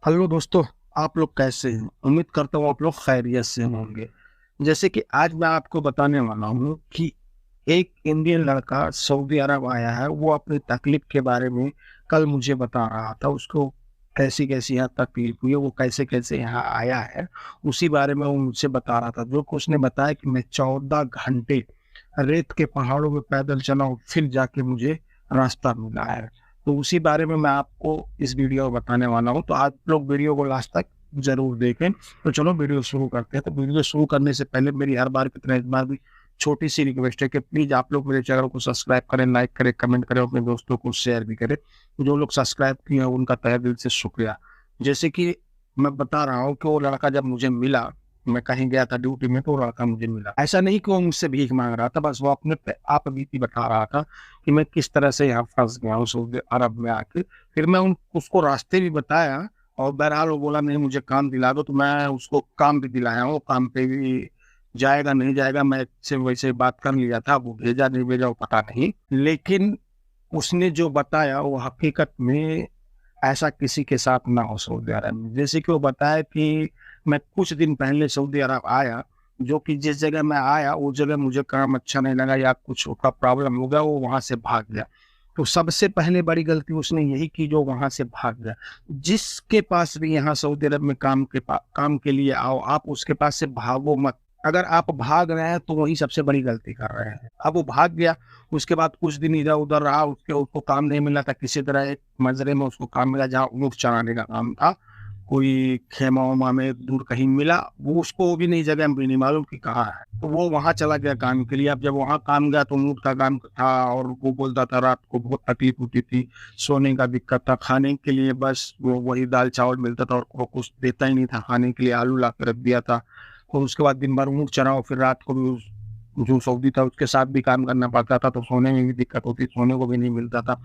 Hello दोस्तों। आप लोग कैसे हैं? उम्मीद करता हूँ आप लोग खैरियत से होंगे। जैसे कि आज मैं आपको बताने वाला हूँ कि एक इंडियन लड़का सऊदी अरब आया है। वो अपनी तकलीफ के बारे में कल मुझे बता रहा था। उसको कैसी-कैसी यहाँ तकलीफ हुई है, वो कैसे-कैसे यहाँ आया है, उसी बारे में वो मुझसे बता रहा था। जो कि उसने बताया कि मैं 14 घंटे रेत के पहाड़ों में पैदल चला हूँ, फिर जाके मुझे रास्ता मिला है। तो उसी बारे में मैं आपको इस वीडियो में बताने वाला हूँ। तो आप लोग वीडियो को लास्ट तक ज़रूर देखें। तो चलो वीडियो शुरू करते हैं। तो वीडियो शुरू करने से पहले मेरी हर बार की तरह इस बार भी छोटी-सी रिक्वेस्ट है कि प्लीज़ आप लोग मेरे चैनल को सब्सक्राइब करें, लाइक करें, कमेंट करें, अपने दोस्तों को शेयर भी करें। तो जो लोग सब्सक्राइब किए हैं उनका तहे दिल से शुक्रिया। जैसे कि मैं बता रहा हूँ कि वो लड़का जब मुझे मिला, मैं कहीं गया था ड्यूटी में, तो वो लड़का मुझे मिला। ऐसा नहीं कि वो मुझसे भीख माँग रहा था, बस वो अपने आप बीती बता रहा था कि मैं किस तरह से यहाँ फँस गया हूँ सऊदी अरब में आके। फिर मैं उन उसको रास्ते भी बताया और बहरहाल वो बोला नहीं मुझे काम दिला दो, तो मैं उसको काम भी दिलाया हूँ। काम पे भी जाएगा नहीं जाएगा मैं से वैसे बात कर लिया था, वो भेजा नहीं भेजा वो पता नहीं। लेकिन उसने जो बताया वो हकीकत में ऐसा किसी के साथ ना हो सऊदी अरब में। जैसे कि वो बताया कि मैं कुछ दिन पहले सऊदी अरब आया, जो कि जिस जगह मैं आया उस जगह मुझे काम अच्छा नहीं लगा या कुछ उसका प्रॉब्लम हो गया, वो वहाँ से भाग गया। तो सबसे पहले बड़ी गलती उसने यही की जो वहाँ से भाग गया। जिसके पास भी यहाँ सऊदी अरब में काम के लिए आओ, आप उसके पास से भागो मत। अगर आप भाग रहे हैं तो वही सबसे बड़ी गलती कर रहे हैं। अब वो भाग गया, उसके बाद कुछ दिन इधर-उधर रहा, उसको काम नहीं मिला था। किसी तरह एक मजरे में उसको काम मिला जहाँ ऊँट चराने का काम था। कोई खेमा-वेमा में दूर कहीं मिला, वो भी नई जगह भी नहीं मालूम कि कहाँ है। तो वो वहाँ चला गया काम के लिए। अब जब वहाँ काम गया तो ऊँट का काम था और वो बोलता था रात को बहुत तकलीफ होती थी, सोने का दिक्कत था, खाने के लिए बस वो वही दाल-चावल मिलता था और वो कुछ देता ही नहीं था खाने के लिए, आलू ला के रख दिया था। और उसके बाद दिन भर ऊँट चराओ, फिर रात को भी जो सऊदी था उसके साथ भी काम करना पड़ता था, तो सोने में भी दिक्कत होती, सोने को भी नहीं मिलता था।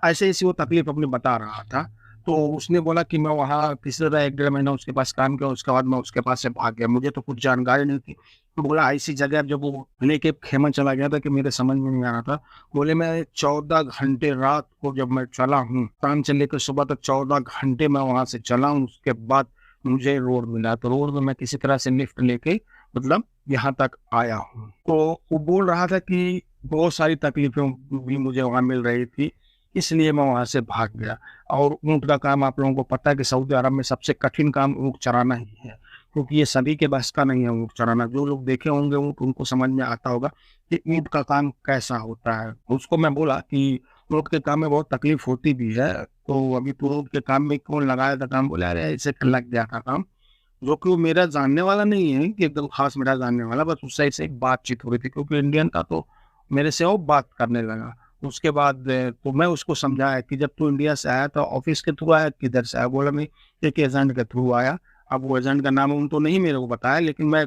ऐसे-ऐसी वो तकलीफ अपनी बता रहा था। तो उसने बोला कि मैं वहाँ किसी तरह 1 डेढ़ महीना उसके पास काम किया, उसके बाद मैं उसके पास से भाग गया। मुझे तो कुछ जानकारी नहीं थी। तो बोला ऐसी जगह जब वो लेके खेमा चला गया था कि मेरे समझ में नहीं आ रहा था। बोले मैं 14 घंटे रात को जब मैं चला हूँ, शाम से लेकर सुबह तक 14 घंटे मैं वहाँ से चला हूँ, उसके बाद मुझे रोड मिला। तो रोड में मैं किसी तरह से लिफ्ट लेके मतलब यहाँ तक आया हूँ। तो वो बोल रहा था कि बहुत सारी तकलीफ़ें भी मुझे वहाँ मिल रही थी, इसलिए मैं वहाँ से भाग गया। और ऊँट का काम आप लोगों को पता है कि सऊदी अरब में सबसे कठिन काम ऊँट चराना ही है, क्योंकि ये सभी के बस का नहीं है ऊँट चराना। जो लोग देखे होंगे ऊँट, उनको समझ में आता होगा कि ऊँट का काम कैसा होता है। उसको मैं बोला कि ऊँट के काम में बहुत तकलीफ़ होती भी है, तो अभी तू ऊँट के काम में क्यों लगाया था काम? बोला अरे ऐसे लग गया था काम। जो कि वो मेरा जानने वाला नहीं है कि एकदम ख़ास मेरा जानने वाला, बस उससे ऐसे ही बातचीत हो रही थी क्योंकि इंडियन था तो मेरे से वो बात करने लगा। उसके बाद तो मैं उसको समझाया कि जब तू इंडिया से आया तो ऑफ़िस के थ्रू आया किधर से आया? बोला मैं एक एजेंट के थ्रू आया। अब वो एजेंट का नाम-वाम तो नहीं मेरे को बताया, लेकिन मैं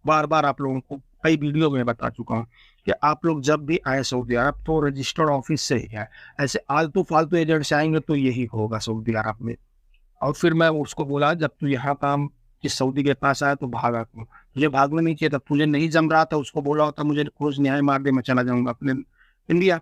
बार-बार आप लोगों को कई वीडियो में बता चुका हूँ कि आप लोग जब भी आए सऊदी अरब तो रजिस्टर्ड ऑफ़िस से ही आएँ। ऐसे आलतू-फालतू एजेंट से आएँगे तो यही होगा सऊदी अरब में। और फिर मैं उसको बोला जब तू यहाँ काम इस सऊदी के पास आया तो भागा क्यों? तुझे भागना नहीं चाहिए था, तुझे नहीं जम रहा था, उसको बोला होता मुझे क्रूज़ निहाय मार दे मैं चला जाऊँगा अपने इंडिया।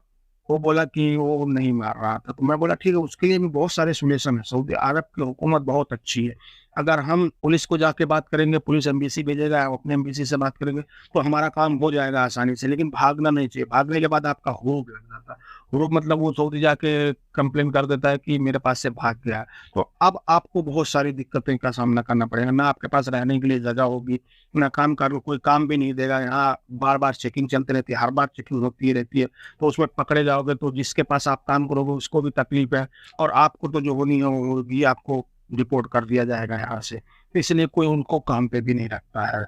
वो बोला कि वो नहीं मार रहा था, तो मैं बोला ठीक है उसके लिए भी बहुत सारे सॉल्यूशन है, सऊदी अरब की हुकूमत बहुत अच्छी है। अगर हम पुलिस को जाके बात करेंगे, पुलिस एम्बेसी भेजेगा, अपने एम्बेसी से बात करेंगे, तो हमारा काम हो जाएगा आसानी से, लेकिन भागना नहीं चाहिए। भागने के बाद आपका हुरूप लग जाता है। हुरूप मतलब वो सऊदी जाके कंप्लेन कर देता है कि मेरे पास से भाग गया है। तो अब आपको बहुत सारी दिक्कतों का सामना करना पड़ेगा। ना आपके पास रहने के लिए जगह होगी, ना काम कर कोई काम भी नहीं देगा। यहाँ बार-बार चेकिंग चलती रहती है, हर बार चेकिंग होती रहती है। तो उसमें पकड़े जाओगे तो जिसके पास आप काम करोगे उसको भी तकलीफ है और आपको तो जो होनी है वो होगी, आपको रिपोर्ट कर दिया जाएगा यहाँ से। तो इसलिए कोई उनको काम पे भी नहीं रखता है।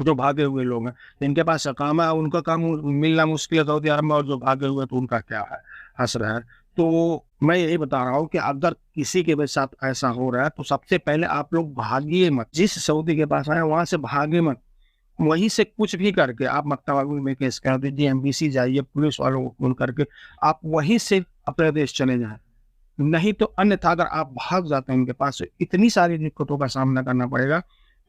जो भागे हुए लोग हैं, जिनके पास अकामा है उनका काम मिलना मुश्किल है सऊदी अरब में और जो भागे हुए हैं तो उनका क्या है, हँस रहा है। तो मैं यही बता रहा हूँ कि अगर किसी के भी साथ ऐसा हो रहा है तो सबसे पहले आप लोग भागिए मत। जिस सऊदी के पास आए वहाँ से भागे मत। वहीं से कुछ भी करके आप मक्तबागुल में केस कर दीजिए, एम्बेसी जाइए, पुलिस वालों को फ़ोन करके आप वहीं से अपने देश चले जाएँ। नहीं तो अन्यथा अगर आप भाग जाते हैं उनके पास से इतनी सारी दिक्कतों का सामना करना पड़ेगा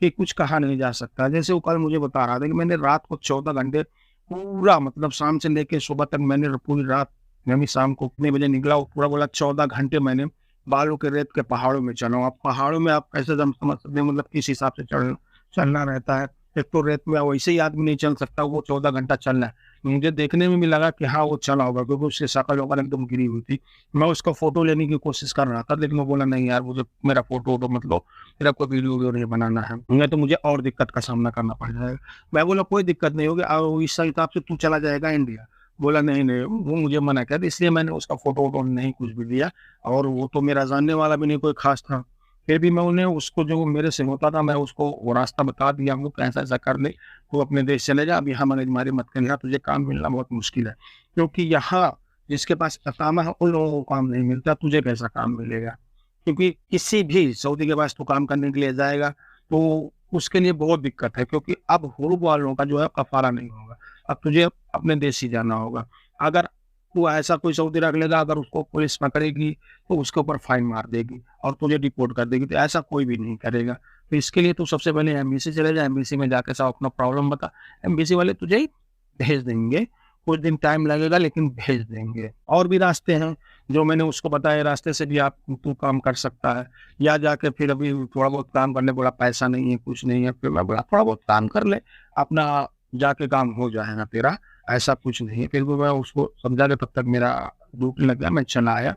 कि कुछ कहा नहीं जा सकता। जैसे वो कल मुझे बता रहा था कि मैंने रात को 14 घंटे पूरा मतलब शाम से लेके सुबह तक मैंने पूरी रात यानी शाम को कितने बजे निकला वो पूरा बोला 14 घंटे मैंने बालू के रेत के पहाड़ों में चलो। अब पहाड़ों में आप कैसे दम समझ सकते हैं, मतलब किस हिसाब से चलना रहता है। एक तो रेत में वैसे ही आदमी नहीं चल सकता, वो 14 घंटा चलना है। मुझे देखने में भी लगा कि हाँ, वो चला होगा, क्योंकि उसकी शक्ल वगैरह एकदम गिरी हुई थी। मैं उसका फ़ोटो लेने की कोशिश कर रहा था, लेकिन वो बोला नहीं यार, मुझे मेरा फ़ोटो मत लो, मेरा कोई वीडियो नहीं बनाना है, नहीं तो मुझे और दिक्कत का सामना करना पड़ जाएगा। मैं बोला कोई दिक्कत नहीं होगी, इस हिसाब से तू चला जाएगा इंडिया। बोला नहीं, नहीं, वो मुझे मना कर, इसलिए मैंने उसका फ़ोटो नहीं कुछ भी लिया, और वो तो मेरा जानने वाला भी नहीं कोई ख़ास था। फिर भी मैं उन्हें उसको जो मेरे से होता था, मैं उसको वो रास्ता बता दिया हूँ कि ऐसा-ऐसा कर ले, तू अपने देश चले जा, अब यहाँ मगजमारी मत कर, यहाँ तुझे काम मिलना बहुत मुश्किल है। क्योंकि यहाँ जिसके पास इकामा है उन लोगों को काम नहीं मिलता, तुझे कैसा काम मिलेगा? क्योंकि किसी भी सऊदी के पास तू काम करने के लिए जाएगा, तो उसके लिए बहुत दिक्कत है, क्योंकि अब हुरूब वालों का जो है कफ़ारा नहीं होगा। अब तुझे अपने देश ही जाना होगा। अगर तू ऐसा कोई सऊदी रख लेगा, अगर उसको पुलिस पकड़ेगी, तो उसके ऊपर फाइन मार देगी और तुझे डिपोर्ट कर देगी, तो ऐसा कोई भी नहीं करेगा। तो इसके लिए तू सबसे पहले एम्बेसी चले जा, एम्बेसी में जाके सब अपना प्रॉब्लम बता, एम्बेसी वाले तुझे भेज देंगे। कुछ दिन टाइम लगेगा, लेकिन भेज देंगे। और भी रास्ते हैं जो मैंने उसको बताए, रास्ते से भी आप तू काम कर सकता है। या जाके फिर अभी थोड़ा बहुत काम करने बोला, पैसा नहीं है, कुछ नहीं है, फिर मैं बोला थोड़ा बहुत काम कर ले, अपना जाके काम हो जाएगा तेरा, ऐसा कुछ नहीं है। फिर भी मैं उसको समझा के तब तक मेरा ड्यूटी लग गया, मैं चला आया।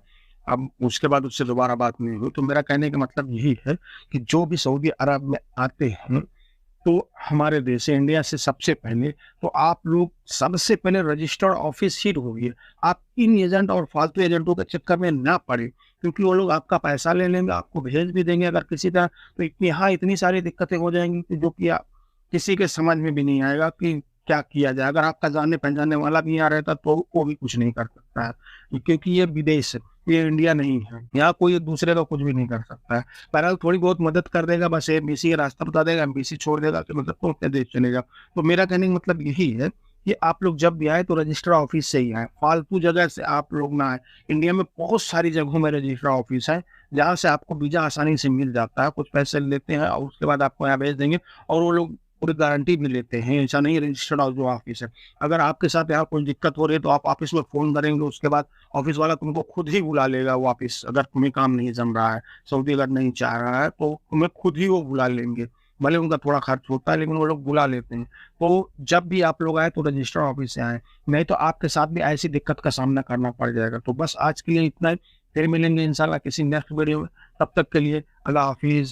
अब उसके बाद उससे दोबारा बात नहीं हुई। तो मेरा कहने का मतलब यही है कि जो भी सऊदी अरब में आते हैं, तो हमारे देश से, इंडिया से सबसे पहले तो आप लोग सबसे पहले रजिस्टर्ड ऑफिस ही ढूँढिए। आप इन एजेंट और फालतू एजेंटों के चक्कर में ना पड़े, क्योंकि वो लोग आपका पैसा ले लेंगे, आपको भेज भी देंगे अगर किसी तरह, तो इतनी सारी दिक्कतें हो जाएँगी कि जो कि किसी के समझ में भी नहीं आएगा कि क्या किया जाए। अगर आपका जाने-पहचाने वाला भी यहाँ रहता, तो वो भी कुछ नहीं कर सकता है, क्योंकि ये विदेश है, ये इंडिया नहीं है। यहाँ कोई दूसरे का कुछ भी नहीं कर सकता है। बहरहाल थोड़ी बहुत मदद कर देगा, बस एमबीसी का रास्ता बता देगा, एमबीसी छोड़ देगा कि मतलब तुम अपने देश चले जाओ। तो मेरा कहने का मतलब यही है कि आप लोग जब भी आए तो रजिस्टर ऑफिस से ही आएँ, फालतू जगह से आप लोग ना आएँ। इंडिया में बहुत सारी जगहों में रजिस्टर ऑफिस है, जहाँ से आपको वीज़ा आसानी से मिल जाता है। कुछ पैसे लेते हैं और उसके बाद आपको यहाँ भेज देंगे, और वो लोग पूरी गारंटी भी लेते हैं। ऐसा नहीं है रजिस्टर्ड जो ऑफिस है। अगर आपके साथ यहाँ कोई दिक्कत हो रही है, तो आप ऑफिस में फ़ोन करेंगे, उसके बाद ऑफिस वाला तुमको खुद ही बुला लेगा वापिस। अगर तुम्हें काम नहीं जम रहा है, सऊदी अगर नहीं चाह रहा है, तो तुम्हें खुद ही वो बुला लेंगे। भले उनका थोड़ा खर्च होता है, लेकिन वो लोग बुला लेते हैं। तो जब भी आप लोग आए तो रजिस्टर्ड ऑफिस से आएँ, नहीं तो आपके साथ भी ऐसी दिक्कत का सामना करना पड़ जाएगा। तो बस आज के लिए इतना ही, फिर मिलेंगे इंशाल्लाह किसी नेक्स्ट वीडियो में। तब तक के लिए अल्लाह हाफ़िज़।